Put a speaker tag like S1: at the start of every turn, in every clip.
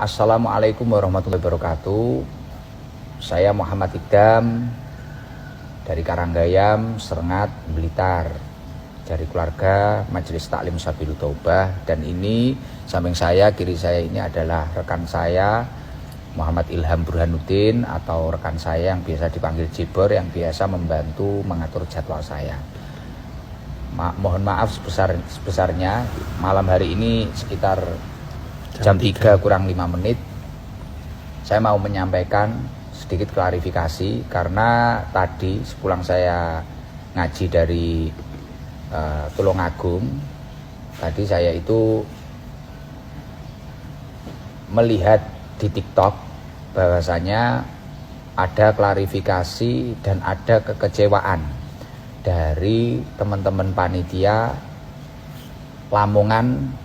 S1: Assalamualaikum warahmatullahi wabarakatuh. Saya Muhammad Idam dari Karanggayam, Serengat, Blitar, dari keluarga Majelis Taklim Sabilul Taubah. Dan ini samping saya, kiri saya ini adalah rekan saya Muhammad Ilham Burhanuddin, atau rekan saya yang biasa dipanggil Jibor, yang biasa membantu mengatur jadwal saya. Mohon maaf sebesarnya, malam hari ini sekitar jam 3 kurang 5 menit saya mau menyampaikan sedikit klarifikasi, karena tadi sepulang saya ngaji dari Tulungagung, tadi saya itu melihat di TikTok bahwasanya ada klarifikasi dan ada kekecewaan dari teman-teman panitia Lamongan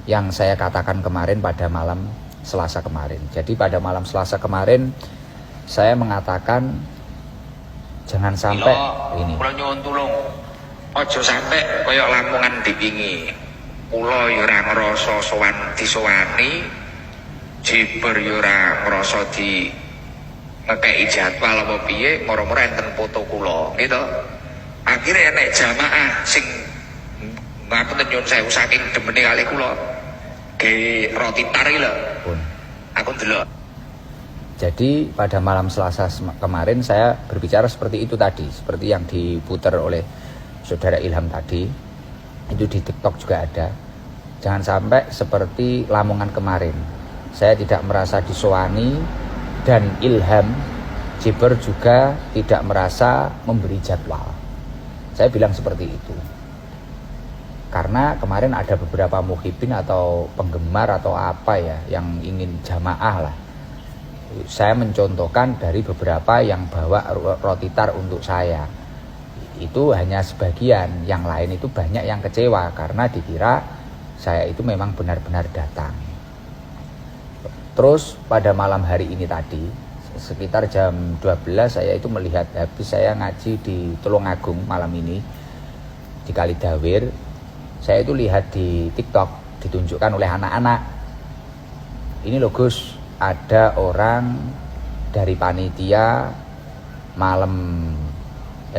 S1: yang saya katakan kemarin pada malam Selasa kemarin. Jadi pada malam Selasa kemarin saya mengatakan jangan sampai ini.
S2: Kula nyuwun tulung, aja sampai kaya Lamongan dipingi. Kula ya ora ngrasa sowan disowani, Jibor ya ora ngrasa di ngekeki jadwal apa piye, moro-moro enten foto kula, gitu. Akhirnya enek jamaah sing ngapunten nyuwun sewu saking demene kali kula ge roti tari lho. Aku ndelok.
S1: Jadi pada malam Selasa kemarin saya berbicara seperti itu tadi, seperti yang diputar oleh saudara Ilham tadi. Itu di TikTok juga ada. Jangan sampai seperti Lamongan kemarin. Saya tidak merasa disowani, dan Ilham Jibor juga tidak merasa memberi jadwal. Saya bilang seperti itu. Karena kemarin ada beberapa muhibin atau penggemar atau apa ya yang ingin jamaah lah. Saya mencontohkan dari beberapa yang bawa roti tar untuk saya. Itu hanya sebagian, yang lain itu banyak yang kecewa karena dikira saya itu memang benar-benar datang. Terus pada malam hari ini tadi, sekitar jam 12 saya itu melihat, habis saya ngaji di Tulungagung malam ini di Kalidawir. Saya itu lihat di TikTok ditunjukkan oleh anak-anak. Ini loh Gus, ada orang dari panitia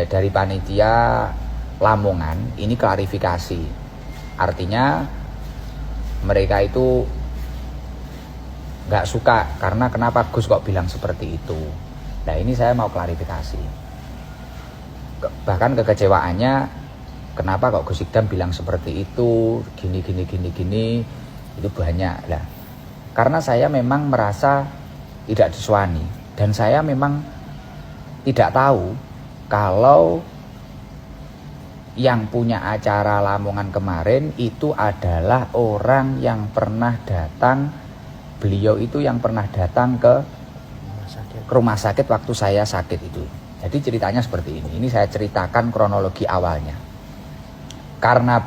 S1: dari panitia Lamongan, ini klarifikasi. Artinya mereka itu nggak suka karena kenapa Gus kok bilang seperti itu. Nah ini saya mau klarifikasi. Bahkan kekecewaannya, kenapa kok Gus Idam bilang seperti itu, gini, itu banyak lah. Karena saya memang merasa tidak diswani, dan saya memang tidak tahu kalau yang punya acara Lamongan kemarin itu adalah orang yang pernah datang. Beliau itu yang pernah datang ke rumah sakit waktu saya sakit itu. Jadi ceritanya seperti ini. Ini saya ceritakan kronologi awalnya. Karena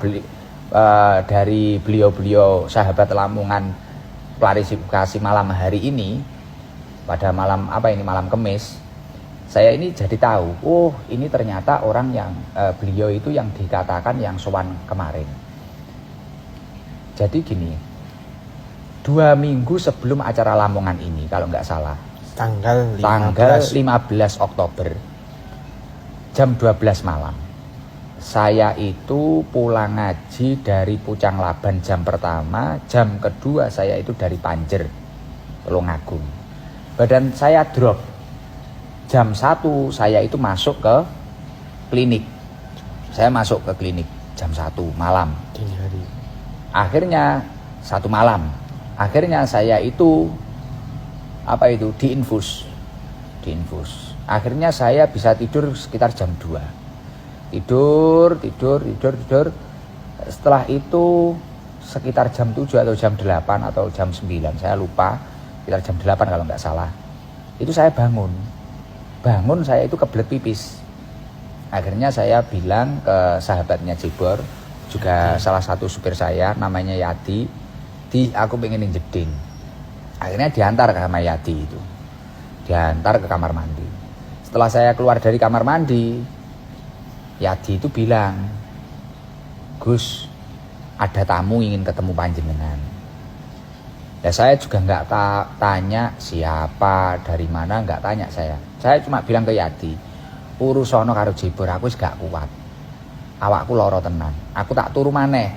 S1: dari beliau-beliau sahabat Lamongan klarifikasi malam hari ini, pada malam malam Kamis, saya ini jadi tahu, oh ini ternyata orang yang beliau itu yang dikatakan yang sowan kemarin. Jadi gini, 2 minggu sebelum acara Lamongan ini, kalau nggak salah, tanggal 15 Oktober jam 12 malam, saya itu pulang ngaji dari Pucang Laban jam pertama, jam kedua saya itu dari Panjer, Tulungagung. Badan saya drop. Jam 1 saya itu masuk ke klinik. Saya masuk ke klinik jam 1 malam. Akhirnya 1 malam. Akhirnya saya itu diinfus. Akhirnya saya bisa tidur sekitar jam 2. Tidur. Setelah itu sekitar jam 7 atau jam 8 atau jam 9, saya lupa, sekitar jam 8 kalau nggak salah. Itu saya bangun saya itu kebelet pipis. Akhirnya saya bilang ke sahabatnya Jibor, juga salah satu supir saya, namanya Yadi, aku pengen jeding. Akhirnya diantar ke sama Yadi itu, diantar ke kamar mandi. Setelah saya keluar dari kamar mandi, Yadi itu bilang, Gus, ada tamu ingin ketemu panjenengan. Ya saya juga nggak tanya siapa, dari mana, nggak tanya saya. Saya cuma bilang ke Yadi, urusono karo Jibor aku wis gak kuat. Awakku loro tenan. Aku tak turu maneh.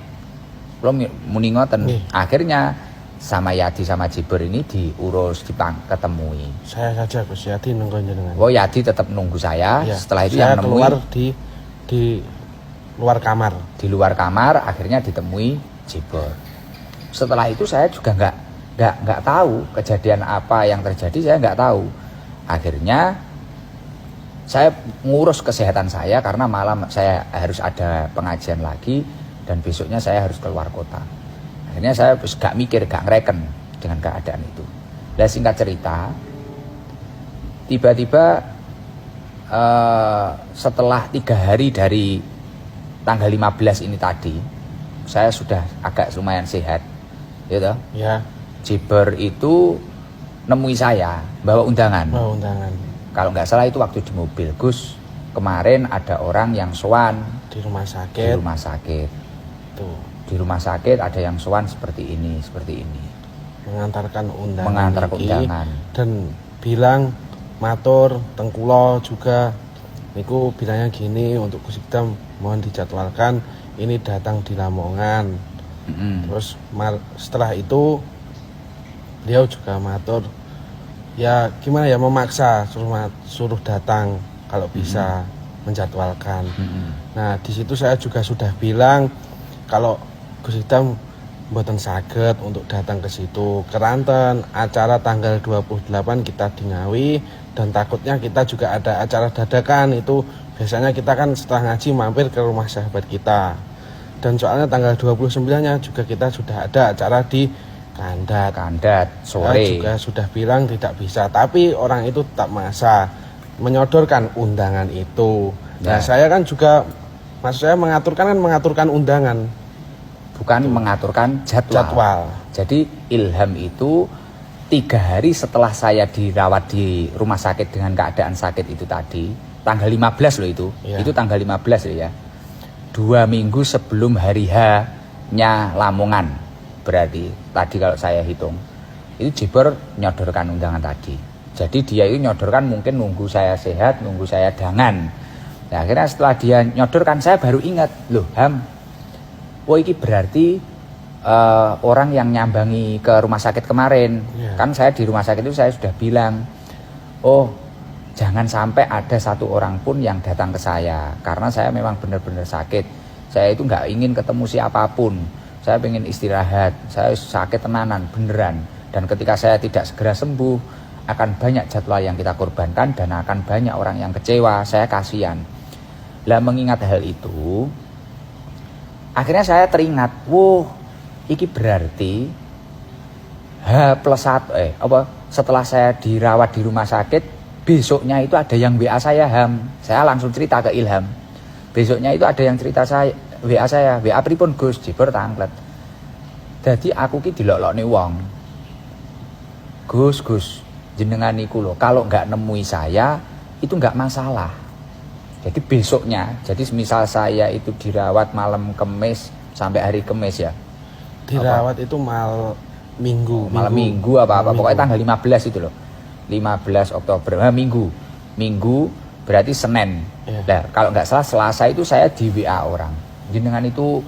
S1: Belum muni ngoten. Akhirnya sama Yadi sama Jibor ini diurus, ketemui.
S3: Saya saja Gus, Yadi nunggu jenengan.
S1: Oh, Yadi tetap nunggu saya.
S3: Ya,
S1: setelah itu
S3: saya
S1: yang
S3: keluar
S1: nemui
S3: di luar kamar.
S1: Di luar kamar akhirnya ditemui Jibor. Setelah itu saya juga nggak tahu kejadian apa yang terjadi, saya nggak tahu. Akhirnya saya ngurus kesehatan saya karena malam saya harus ada pengajian lagi dan besoknya saya harus keluar kota. Akhirnya saya gak mikir, gak ngereken dengan keadaan itu. Dan singkat cerita, tiba-tiba setelah 3 hari dari tanggal 15 ini tadi, saya sudah agak lumayan sehat, gitu.
S3: Ya.
S1: Jibor itu nemui saya bawa undangan.
S3: Bawa undangan.
S1: Kalau nggak salah itu waktu di mobil, Gus, kemarin ada orang yang sowan
S3: Di rumah sakit.
S1: di rumah sakit.
S3: Tuh.
S1: Di rumah sakit ada yang sowan seperti ini, seperti ini.
S3: Mengantarkan undangan.
S1: Mengantar undangan.
S3: Dan bilang matur tengkulo juga. Niku bilangnya gini, untuk Gus Ikdam mohon dijadwalkan ini datang di Lamongan. Terus setelah itu beliau juga matur, ya gimana ya, memaksa suruh datang kalau bisa menjadwalkan. Nah di situ saya juga sudah bilang kalau Gus Ikdam mboten saged untuk datang ke situ, keranten acara tanggal 28 kita di Ngawi, dan takutnya kita juga ada acara dadakan. Itu biasanya kita kan setelah ngaji mampir ke rumah sahabat kita, dan soalnya tanggal 29-nya juga kita sudah ada acara di Kandat
S1: sore.
S3: Saya juga sudah bilang tidak bisa, tapi orang itu tetap maksa menyodorkan undangan itu. Nah saya kan juga, maksud saya mengaturkan undangan,
S1: bukan mengaturkan jadwal. Jadi Ilham itu 3 hari setelah saya dirawat di rumah sakit dengan keadaan sakit itu tadi, tanggal 15 loh itu. Ya. Itu tanggal 15 loh ya. 2 minggu sebelum hari H-nya Lamongan. Berarti tadi kalau saya hitung itu Jibor nyodorkan undangan tadi. Jadi dia itu nyodorkan mungkin nunggu saya sehat, nunggu saya dangan. Nah, akhirnya setelah dia nyodorkan saya baru ingat, loh Ham, oh ini berarti orang yang nyambangi ke rumah sakit kemarin. Kan saya di rumah sakit itu saya sudah bilang, oh jangan sampai ada 1 orang pun yang datang ke saya, karena saya memang benar-benar sakit. Saya itu nggak ingin ketemu siapapun. Saya pengen istirahat, saya sakit tenanan, beneran. Dan ketika saya tidak segera sembuh, akan banyak jadwal yang kita korbankan dan akan banyak orang yang kecewa, saya kasihan. Lah mengingat hal itu, akhirnya saya teringat, iki berarti H+1, setelah saya dirawat di rumah sakit, besoknya itu ada yang WA saya, Ham. Saya langsung cerita ke Ilham. Besoknya itu ada yang cerita saya, WA saya, WA pripun Gus, Jibor tanglet. Jadi aku ki dilok-lokne wong. Gus, jenengan niku lho, kalau nggak nemui saya itu nggak masalah. Jadi besoknya, jadi misal saya itu dirawat malam Kamis sampai hari Kamis ya.
S3: Dirawat itu malam minggu
S1: apa pokoknya tanggal 15 itu loh. 15 Oktober, Minggu berarti Senin. Nah, kalau nggak salah Selasa itu saya di WA orang. Jenengan itu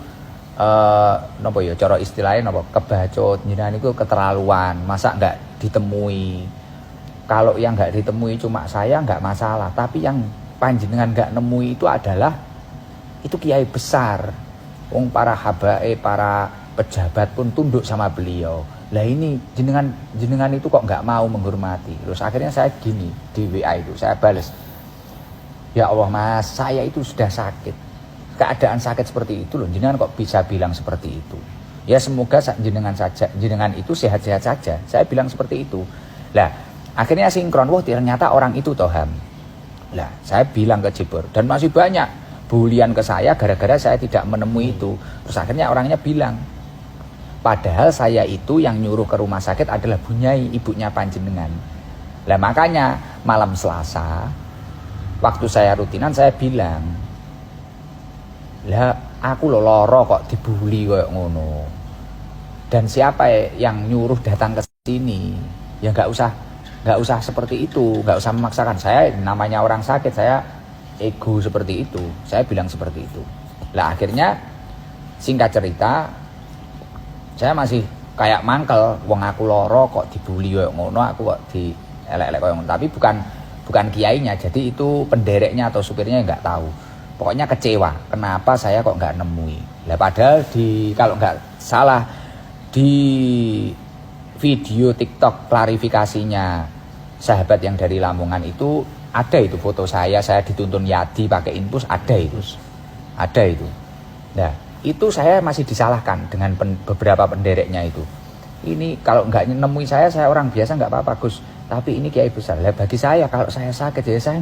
S1: nopo ya cara istilahnya nopo kebacut, jenengan itu keterlaluan, masa nggak ditemui. Kalau yang nggak ditemui cuma saya nggak masalah, tapi yang panjenengan nggak nemui itu adalah itu kiai besar. Wong para habaib, para pejabat pun tunduk sama beliau. Lah ini jenengan itu kok nggak mau menghormati. Terus akhirnya saya gini di WA itu saya balas, ya Allah Mas, saya itu sudah sakit, keadaan sakit seperti itu loh, jenengan kok bisa bilang seperti itu. Ya semoga jenengan itu sehat-sehat saja. Saya bilang seperti itu. Lah akhirnya sinkron, wah ternyata orang itu toham. Lah saya bilang ke Jibor, dan masih banyak bulian ke saya gara-gara saya tidak menemui itu. Terus akhirnya orangnya bilang, padahal saya itu yang nyuruh ke rumah sakit adalah Bunyai, ibunya panjenengan. Lah makanya malam Selasa waktu saya rutinan saya bilang, lah aku lho lara kok dibuli koyo ngono. Dan siapa yang nyuruh datang ke sini? Ya nggak usah seperti itu, nggak usah memaksakan. Saya namanya orang sakit, saya ego seperti itu, saya bilang seperti itu. Lah akhirnya singkat cerita, saya masih kayak mangkel, wong aku loro kok dibully koyo ngono, aku kok dielek-elek koyo ngono. Tapi bukan kiainya, jadi itu pendereknya atau supirnya nggak tahu. Pokoknya kecewa, kenapa saya kok nggak nemui. Lah padahal kalau nggak salah di video TikTok klarifikasinya sahabat yang dari Lamongan itu ada itu foto saya dituntun Yadi pakai infus, ada itu. Nah itu saya masih disalahkan dengan beberapa pendereknya itu. Ini kalau nggak nemui saya orang biasa nggak apa-apa Gus, tapi ini kiai besar. Lah bagi saya kalau saya sakit ya saya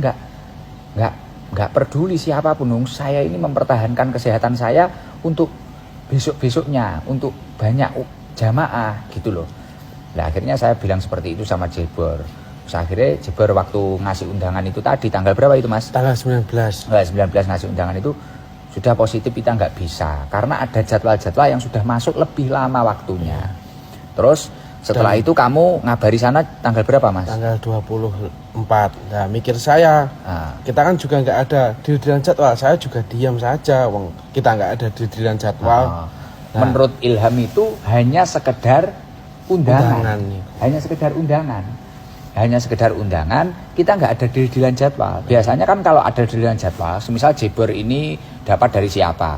S1: nggak peduli siapapun. Saya ini mempertahankan kesehatan saya untuk besok-besoknya, untuk banyak jamaah gitu loh. Nah akhirnya saya bilang seperti itu sama Jebor. Terus akhirnya Jebor waktu ngasih undangan itu tadi, tanggal berapa itu Mas?
S3: Tanggal 19.
S1: 19 ngasih undangan itu sudah positif, kita nggak bisa karena ada jadwal-jadwal yang sudah masuk lebih lama waktunya. Terus setelah itu kamu ngabari sana tanggal berapa Mas?
S3: Tanggal 24. Nah mikir saya, kita kan juga nggak ada dirian jadwal, saya juga diam saja, wong kita nggak ada dirian jadwal. Nah,
S1: menurut Ilham itu hanya sekedar undangan. Hanya sekedar undangan, kita nggak ada dirian jadwal. Biasanya kan kalau ada dirian jadwal, semisal Jebor ini dapat dari siapa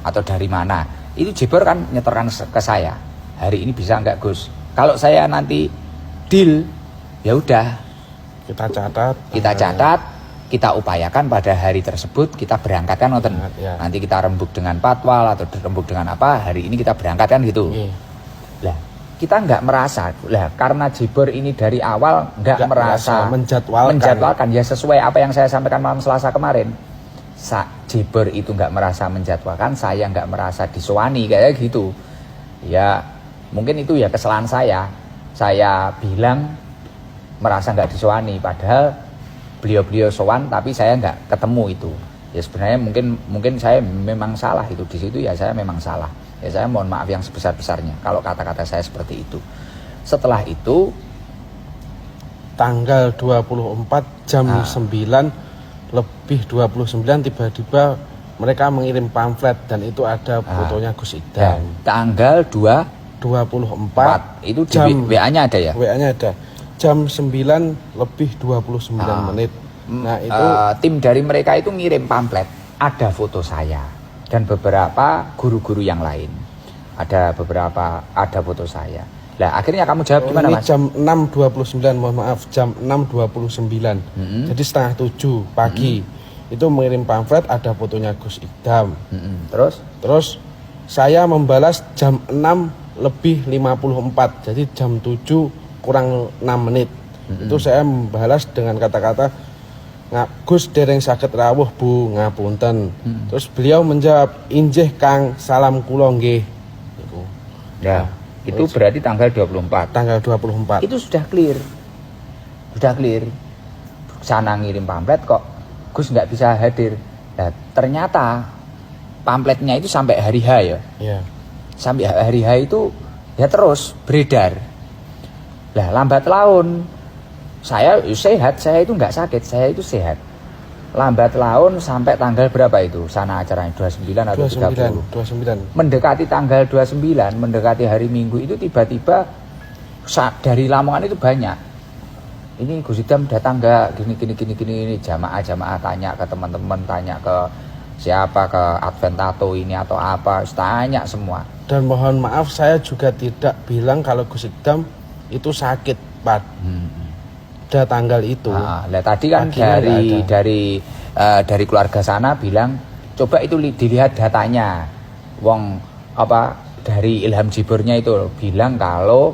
S1: atau dari mana, itu Jebor kan nyetorkan ke saya. Hari ini bisa nggak Gus? Kalau saya nanti deal, ya udah kita catat, kita upayakan pada hari tersebut kita berangkatkan
S3: ya.
S1: Nanti kita rembuk dengan patwal atau rembuk dengan apa, hari ini kita berangkatkan gitu. Lah kita nggak merasa, lah karena Jebor ini dari awal nggak merasa menjadwalkan ya sesuai apa yang saya sampaikan malam Selasa kemarin. Jebor itu nggak merasa menjadwalkan, saya nggak merasa disowani kayak gitu. Ya mungkin itu ya kesalahan saya bilang merasa nggak disowani, padahal beliau sowan tapi saya nggak ketemu itu. Ya sebenarnya mungkin saya memang salah itu di situ, ya saya memang salah. Ya saya mohon maaf yang sebesar-besarnya kalau kata-kata saya seperti itu. Setelah itu
S3: tanggal 24 jam 9 lebih 29 tiba-tiba mereka mengirim pamflet dan itu ada fotonya Gus Idam.
S1: Tanggal 24 itu di WA-nya ada ya?
S3: WA-nya ada. Jam 9 lebih 29 menit. Nah, itu
S1: tim dari mereka itu ngirim pamflet, ada foto saya dan beberapa guru-guru yang lain. Ada foto saya. Lah akhirnya kamu jawab gimana Mas?
S3: Jam 6.29, mohon maaf, jam 6.29. Jadi setengah 7 pagi. Itu mengirim pamflet ada fotonya Gus Idam. Terus saya membalas jam 6 lebih 54. Jadi jam 7 kurang 6 menit. Itu saya membalas dengan kata-kata Gus dereng saged rawuh Bu, ngapunten. Terus beliau menjawab, injih Kang, salam kula nggih.
S1: Ya, itu berarti tanggal 24.
S3: Tanggal 24.
S1: Itu sudah clear. Sana ngirim pamflet kok Gus nggak bisa hadir. Nah, ternyata pamfletnya itu sampai hari H ya.
S3: Iya.
S1: Sampai hari H itu ya terus beredar. Lah lambat laun saya sehat, saya itu nggak sakit, saya itu sehat. Lambat laun sampai tanggal berapa itu? Sana acaranya 29 atau 30?
S3: 29.
S1: Mendekati tanggal 29, mendekati hari Minggu itu tiba-tiba dari Lamongan itu banyak. Ini Gus Idam datang nggak? Gini, jamaah tanya ke teman-teman, tanya ke siapa, ke Adventato ini atau apa, tanya semua.
S3: Dan mohon maaf saya juga tidak bilang kalau Gus Idam itu sakit pada tanggal itu.
S1: Nah, tadi kan dari keluarga sana bilang coba itu dilihat datanya. Dari Ilham Jebornya itu bilang kalau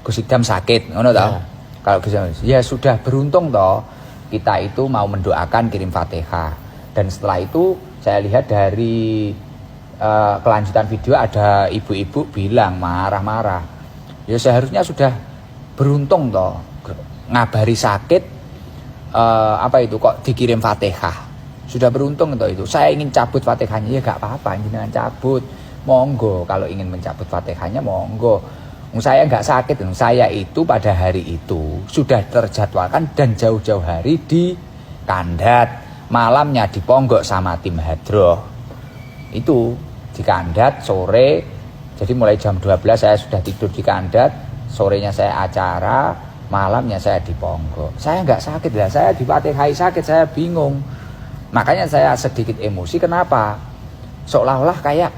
S1: Gus Idam sakit, ngono toh. Kalau Gus Idam ya sudah beruntung toh kita itu mau mendoakan kirim Fatihah. Dan setelah itu saya lihat dari kelanjutan video ada ibu-ibu bilang marah-marah. Ya seharusnya sudah beruntung toh ngabari sakit kok dikirim Fatihah. Sudah beruntung toh itu. Saya ingin cabut Fatihahnya, ya gak apa-apa jangan cabut. monggo. Kalau ingin mencabut Fatihahnya monggo. Saya nggak sakit, saya itu pada hari itu sudah terjadwalkan dan jauh-jauh hari di Kandat, malamnya di Ponggok sama tim Hadroh. Itu di Kandat sore, jadi mulai jam 12 saya sudah tidur di Kandat, sorenya saya acara, malamnya saya di Ponggok. Saya nggak sakit lah, saya di Fatihah sakit, saya bingung. Makanya saya sedikit emosi, kenapa? Seolah-olah kayak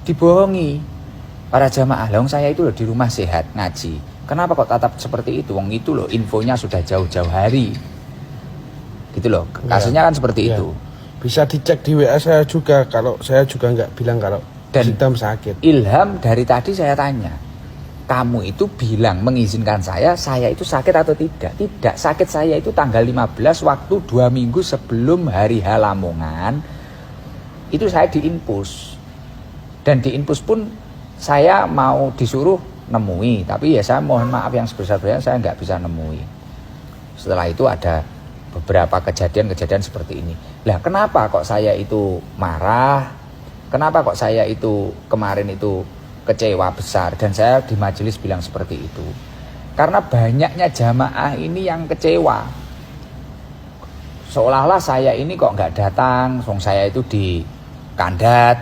S1: dibohongi para jamaah. Wong saya itu loh di rumah sehat ngaji. Kenapa kok tatap seperti itu? Wong itu loh infonya sudah jauh-jauh hari. Gitu loh. Kasusnya kan seperti itu.
S3: Bisa dicek di WA saya juga, kalau saya juga nggak bilang kalau Hitam sakit.
S1: Ilham dari tadi saya tanya, kamu itu bilang mengizinkan saya itu sakit atau tidak? Tidak, sakit saya itu tanggal 15 waktu 2 minggu sebelum hari H Lamongan. Itu saya diinfus. Dan diinfus pun saya mau disuruh nemui, tapi ya saya mohon maaf yang sebesar-besarnya saya nggak bisa nemui. Setelah itu ada beberapa kejadian-kejadian seperti ini. Lah kenapa kok saya itu marah? Kenapa kok saya itu kemarin itu kecewa besar? Dan saya di majelis bilang seperti itu. Karena banyaknya jamaah ini yang kecewa. Seolah-olah saya ini kok nggak datang, wong saya itu di Kandat,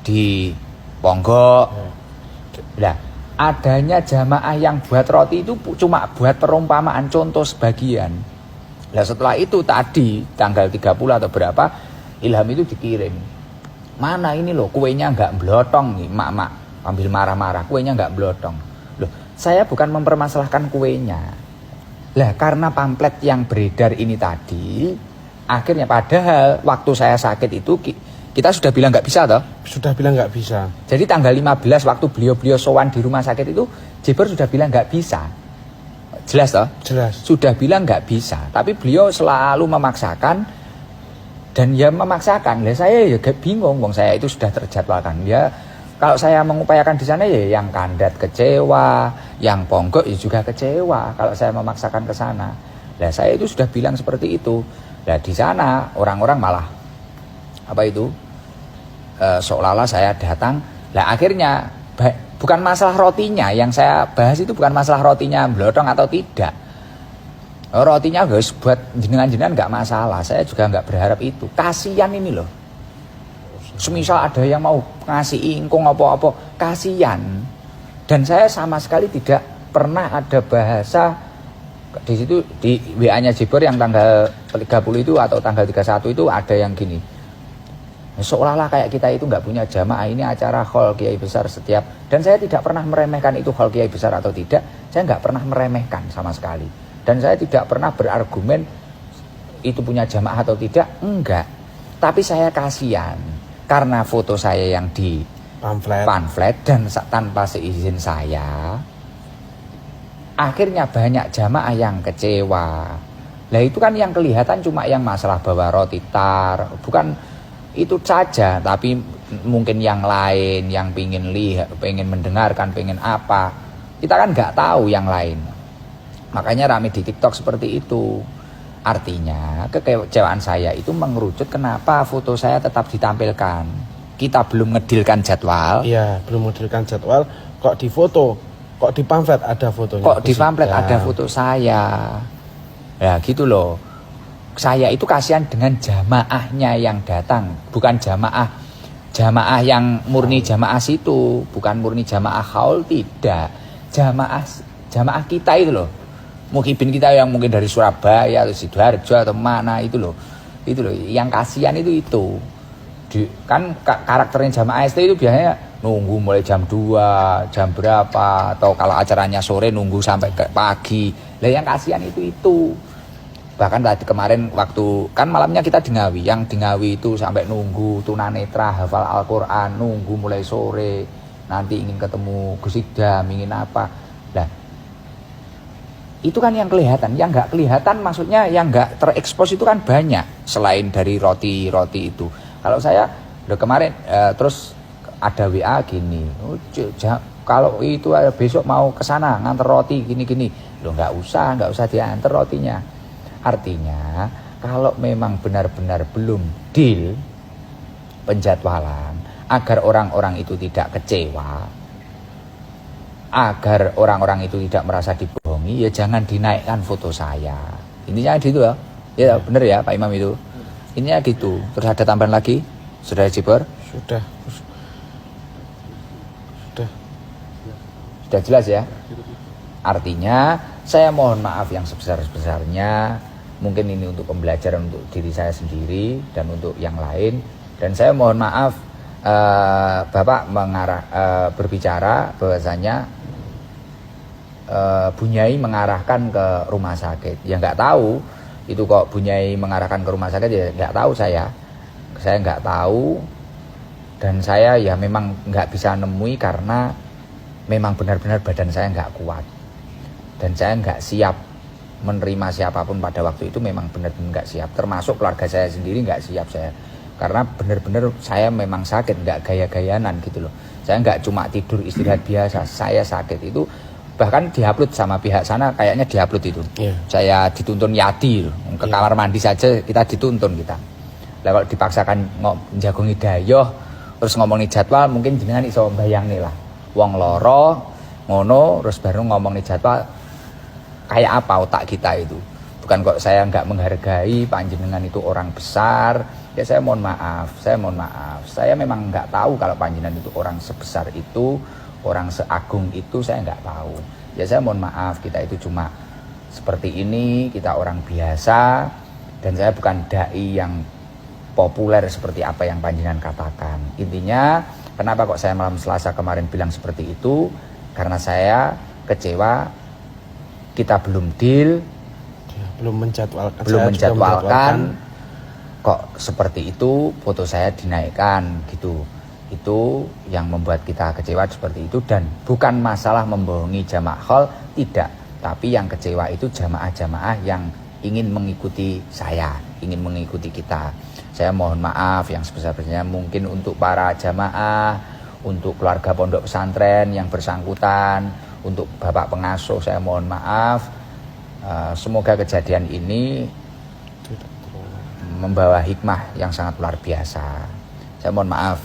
S1: di Ponggok. Lah, adanya jamaah yang buat roti itu cuma buat perumpamaan contoh sebagian. Lah setelah itu tadi tanggal 30 atau berapa Ilham itu dikirim. Mana ini loh kuenya nggak blotong nih, mak ambil marah-marah, kuenya nggak blotong. Loh, saya bukan mempermasalahkan kuenya. Lah karena pamflet yang beredar ini tadi, akhirnya padahal waktu saya sakit itu kita sudah bilang nggak bisa toh?
S3: Sudah bilang nggak bisa.
S1: Jadi tanggal 15 waktu beliau sowan di rumah sakit itu, Jiber sudah bilang nggak bisa. Jelas toh?
S3: Jelas.
S1: Sudah bilang nggak bisa, tapi beliau selalu memaksakan dan ya memaksakan. Lah saya ya bingung, wong saya itu sudah terjadwalkan. Ya kalau saya mengupayakan di sana ya yang Kandat kecewa, yang Ponggok ya juga kecewa kalau saya memaksakan ke sana. Lah saya itu sudah bilang seperti itu. Lah di sana orang-orang malah apa itu? Seolah-olah saya datang. Lah akhirnya bukan masalah rotinya yang saya bahas itu, bukan masalah rotinya blotong atau tidak. Rotinya guys buat jenengan-jenengan nggak masalah. Saya juga nggak berharap itu. Kasian ini loh. Semisal ada yang mau ngasih ingkung apa-apa, kasian. Dan saya sama sekali tidak pernah ada bahasa di situ di WA-nya Jibor yang tanggal 30 itu atau tanggal 31 itu ada yang gini. Seolah-olah kayak kita itu nggak punya jamaah, ini acara hall kiai besar setiap, dan saya tidak pernah meremehkan itu hall kiai besar atau tidak, saya nggak pernah meremehkan sama sekali, dan saya tidak pernah berargumen itu punya jamaah atau tidak, enggak, tapi saya kasihan karena foto saya yang di pamflet dan tanpa seizin saya, akhirnya banyak jamaah yang kecewa. Lah itu kan yang kelihatan cuma yang masalah bawa roti tar, bukan itu saja, tapi mungkin yang lain yang pengen lihat, pengen mendengarkan, pengen apa, kita kan nggak tahu yang lain. Makanya rame di TikTok seperti itu. Artinya kekecewaan saya itu mengerucut kenapa foto saya tetap ditampilkan. Kita belum ngedilkan jadwal.
S3: Iya, belum ngedilkan jadwal, kok di foto, kok di pamflet ada fotonya.
S1: Kok di pamflet ada foto saya. Ya gitu loh. Saya itu kasihan dengan jamaahnya yang datang, bukan jamaah yang murni jamaah situ, bukan murni jamaah haul, tidak. Jamaah kita itu loh. Muhibin kita yang mungkin dari Surabaya atau Sidoarjo atau mana itu loh. Itu loh yang kasihan itu. Kan karakternya jamaah ST itu biasanya nunggu mulai jam 2, jam berapa, atau kalau acaranya sore nunggu sampai ke pagi. Lah yang kasihan itu. Bahkan tadi kemarin waktu kan malamnya kita di Ngawi, yang di Ngawi itu sampai nunggu tunanetra hafal Al-Quran, nunggu mulai sore, nanti ingin ketemu Gus Idam, ingin apa. Nah itu kan yang kelihatan, yang nggak kelihatan maksudnya yang nggak terekspos itu kan banyak selain dari roti itu. Kalau saya udah kemarin terus ada WA gini, kalau itu besok mau ke sana nganter roti gini, lo nggak usah diantar rotinya. Artinya kalau memang benar-benar belum deal penjadwalan agar orang-orang itu tidak kecewa, agar orang-orang itu tidak merasa dibohongi, ya jangan dinaikkan foto saya. Intinya gitu ya. Ya bener ya Pak Imam itu. Intinya gitu. Terus ada tambahan lagi? Saudara Jibor?
S3: Sudah.
S1: Sudah jelas ya? Artinya saya mohon maaf yang sebesar-besarnya. Mungkin ini untuk pembelajaran untuk diri saya sendiri dan untuk yang lain. Dan saya mohon maaf Bapak berbicara bahwasanya Bunyai mengarahkan ke rumah sakit. Ya nggak tahu itu kok Bunyai mengarahkan ke rumah sakit, ya nggak tahu saya nggak tahu. Dan saya ya memang nggak bisa nemui karena memang benar-benar badan saya nggak kuat dan saya nggak siap menerima siapapun pada waktu itu, memang benar-benar nggak siap, termasuk keluarga saya sendiri nggak siap saya, karena benar-benar saya memang sakit, nggak gaya-gayanan gitu loh. Saya nggak cuma tidur istirahat biasa, saya sakit itu bahkan diupload sama pihak sana, kayaknya diupload itu. Saya dituntun yati loh. Ke kamar mandi saja kita dituntun kita. Lah kalau dipaksakan jagongi dayoh terus ngomongin jadwal, mungkin jenengan iso bayangin lah wong loro ngono terus baru ngomongin jadwal, kayak apa otak kita itu. Bukan kok saya nggak menghargai panjenengan itu orang besar, ya saya mohon maaf, saya memang nggak tahu kalau panjenengan itu orang sebesar itu, orang seagung itu, saya nggak tahu. Ya saya mohon maaf, kita itu cuma seperti ini, kita orang biasa, dan saya bukan dai yang populer seperti apa yang panjenengan katakan. Intinya kenapa kok saya malam Selasa kemarin bilang seperti itu, karena saya kecewa kita belum deal, belum menjadwalkan kok seperti itu foto saya dinaikkan gitu. Itu yang membuat kita kecewa seperti itu, dan bukan masalah membohongi jamaah hall, tidak, tapi yang kecewa itu jamaah-jamaah yang ingin mengikuti saya, ingin mengikuti kita. Saya mohon maaf yang sebesar-besarnya, mungkin untuk para jamaah, untuk keluarga pondok pesantren yang bersangkutan, untuk bapak pengasuh, saya mohon maaf. Semoga kejadian ini membawa hikmah yang sangat luar biasa. Saya mohon maaf.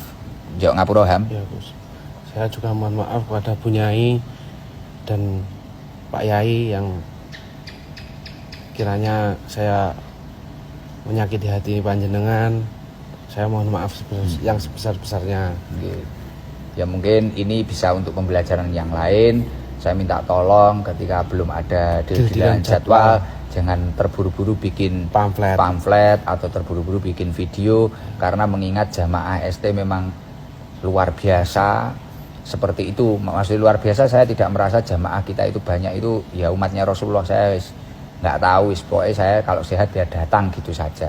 S1: Jok ngapura Ham.
S3: Ya, Gus. Saya juga mohon maaf kepada Bunyai dan Pak Yai yang kiranya saya menyakiti hati panjenengan. Saya mohon maaf yang sebesar-besarnya.
S1: Ya mungkin ini bisa untuk pembelajaran yang lain. Saya minta tolong ketika belum ada deal-dealan jadwal, jangan terburu-buru bikin pamflet atau terburu-buru bikin video, karena mengingat jamaah ST memang luar biasa seperti itu. Maksudnya luar biasa, saya tidak merasa jamaah kita itu banyak, itu ya umatnya Rasulullah. Saya nggak tahu, pokoknya saya kalau sehat dia datang gitu saja.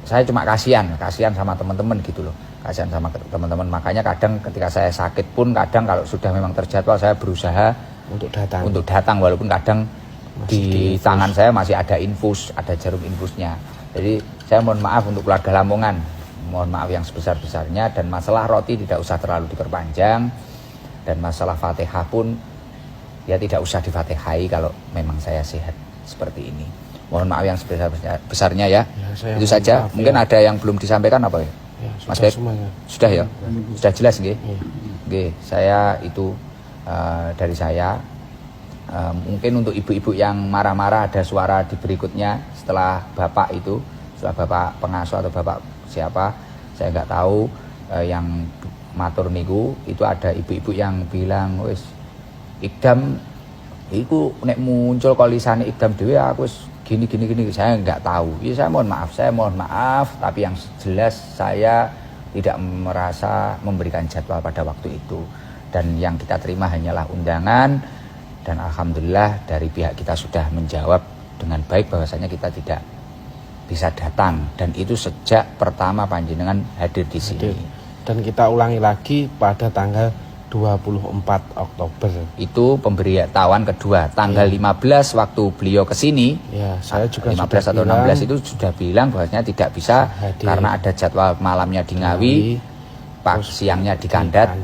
S1: Saya cuma kasihan sama teman-teman gitu loh, kasihan sama teman-teman. Makanya kadang ketika saya sakit pun, kadang kalau sudah memang terjadwal, saya berusaha untuk datang walaupun kadang di tangan saya masih ada infus, ada jarum infusnya. Jadi saya mohon maaf untuk keluarga Lamongan, mohon maaf yang sebesar-besarnya. Dan masalah roti tidak usah terlalu diperpanjang, dan masalah Fatihah pun ya tidak usah difatihai kalau memang saya sehat seperti ini. Mohon maaf yang sebesar-besarnya ya. Itu saja. Mungkin ada yang belum disampaikan apa ya? Mas Beb? Sudah ya? Sudah jelas nggih? Nggih, saya itu dari saya. Mungkin untuk ibu-ibu yang marah-marah ada suara di berikutnya setelah bapak itu, setelah bapak pengasuh atau bapak siapa, saya nggak tahu, yang matur niku itu ada ibu-ibu yang bilang wis Ikdam iku nek muncul kolisane Ikdam dhewe aku wis gini, saya nggak tahu. Ya saya mohon maaf, tapi yang jelas saya tidak merasa memberikan jadwal pada waktu itu, dan yang kita terima hanyalah undangan. Dan alhamdulillah dari pihak kita sudah menjawab dengan baik bahwasanya kita tidak bisa datang, dan itu sejak pertama panjenengan hadir di sini.
S3: Dan kita ulangi lagi pada tanggal 24 Oktober.
S1: Itu pemberitahuan kedua. Tanggal 15 waktu beliau ke sini.
S3: Ya, saya juga
S1: 15 atau 16 itu sudah bilang bahwasanya tidak bisa hadir, karena ada jadwal malamnya di Ngawi, siangnya di Kandat,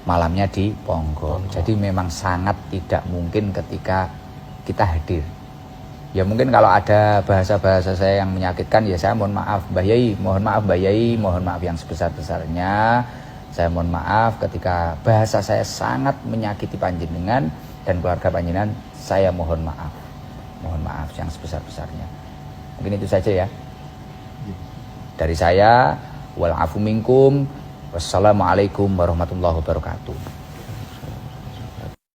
S1: malamnya di Ponggok. Jadi memang sangat tidak mungkin ketika kita hadir. Ya mungkin kalau ada bahasa-bahasa saya yang menyakitkan ya saya mohon maaf Mbah Yai, mohon maaf Mbah Yai, mohon maaf yang sebesar-besarnya. Saya mohon maaf ketika bahasa saya sangat menyakiti panjenengan dan keluarga panjenengan, saya mohon maaf. Mohon maaf yang sebesar-besarnya. Mungkin itu saja ya. Dari saya, wal afu minkum. Wassalamualaikum warahmatullahi wabarakatuh.